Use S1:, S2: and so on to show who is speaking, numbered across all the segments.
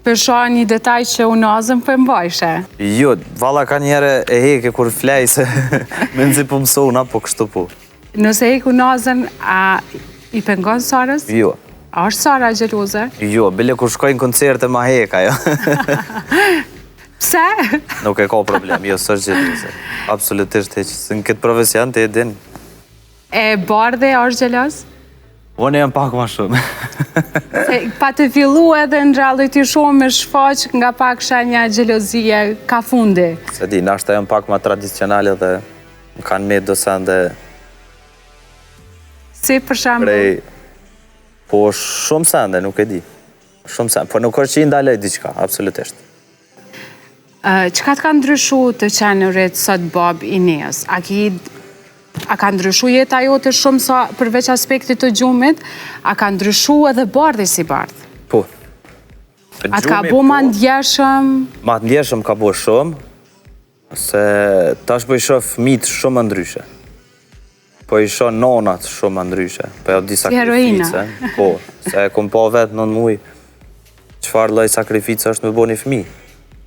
S1: Përsho një detaj që unazën për mbajshe.
S2: Jo, valla ka njëre e heke kur flej se me nëzi po mësona, po kështu po.
S1: Nëse hek unazën, a i pengon Sarës?
S2: Jo.
S1: A është Sara gjeloze?
S2: Jo, bile kur shkojnë koncerte ma heka, jo.
S1: Pse?
S2: Nuk e ka problem, jo, së është gjeloze. Absolutisht, se në këtë profesion të e din.
S1: E Bardhe është gjeloz?
S2: Unë jam pak ma shumë.
S1: Pa të fillu edhe në gjallë të shumë me shfaq nga pak shenja gjelozije ka fundi.
S2: Se di, nashta jam pak ma tradicionale dhe më kanë me dosende.
S1: Si për shembull?
S2: Po shumë sende, nuk e di. Shumë sende, po nuk është që i ndalej diqka, absolutisht.
S1: Qëka të ka ndryshu të qenurit sot Bob Ineos? A ka ndryshu jeta jote shumë sa përveç aspektit të gjumit, a ka ndryshu edhe Bardhi si Bardh?
S2: Po.
S1: A të ka bo ma ndjeshëm?
S2: Ma ndjeshëm ka bo shumë, se tash po i shoh fëmijët shumë ndryshe. Po i shoh nonat shumë ndryshe, po jo di sakrifice. Po, se kom pa vetë 9 muj, çfarë lloj sakrifice është me bo një fëmijë.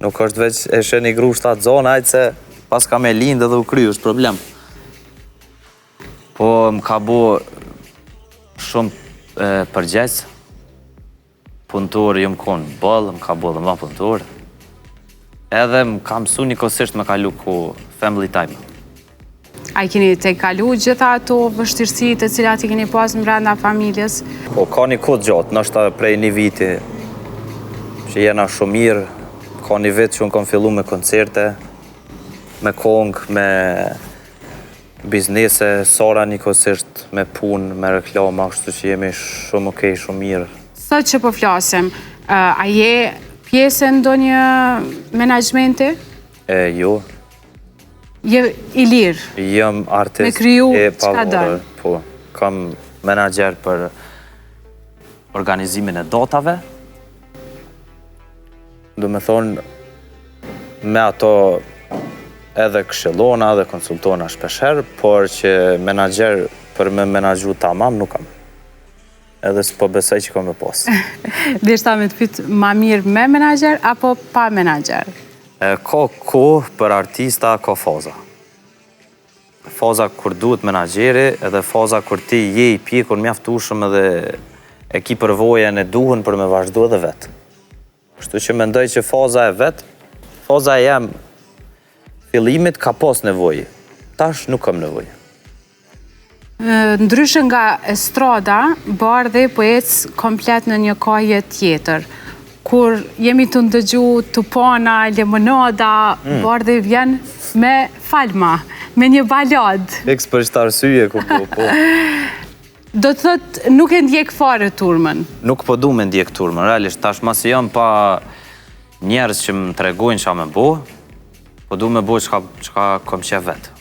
S2: Nuk është veç e shë një gru 7 zonë, ajtë se pas ka me lindë edhe u kryu, është problem. Po më ka bo shumë përgjegjës, punëtor jëmë konë bëllë, më ka bo dhe ma punëtor, edhe më ka mësu një kosisht me kalu ku family time.
S1: A i keni te kalu gjitha ato vështirësi të cilat i keni pas në brenda familjes?
S2: Po, ka një kohë gjatë, nështë prej një viti që jena shumë mirë, ka një vit që unë kam fillu me koncerte, me kongë, me biznese, Sara një kosisht, me punë, me reklama, kështu që jemi shumë okej, shumë mirë.
S1: Sot që po flasim, a je pjesë ndo një menaxhmenti?
S2: Jo.
S1: Je i lirë?
S2: Jëm artist
S1: me kriju
S2: e
S1: qka
S2: pavorë, po. Kam menaxher për organizimin e datave. Do me thonë, me ato edhe këshillona dhe konsultona shpesher, por që menaxher për me menaxhu tamam nuk kam. Edhe s'po besoj që kam me pas.
S1: Dhe shta me të pytë ma mirë me menaxher apo pa menaxher?
S2: Ka kohë për artista, ka faza. Faza kur duhet menaxheri edhe faza kur ti je i pjekur mjaftueshëm edhe e ki përvojën e duhur për me vazhdu edhe vetë. Kështu që mendoj që faza e vetë, faza e jam fillimit ka pas nevojë. Tash nuk kam nevojë.
S1: Ndryshë nga estrada, Bardhi po ecë komplet në një kohje tjetër. Kur jemi të ndëgju Tupana, Lemonada, Bardhi vjen me falma, me një balad.
S2: Eks për shtë arsye ku po.
S1: Do të thot, nuk e ndjek fare turmën?
S2: Nuk po du me ndjek turmën, realisht, tash masë jam pa njerës që më tregojnë qa me bo, po du me bo qka kom qef vetë.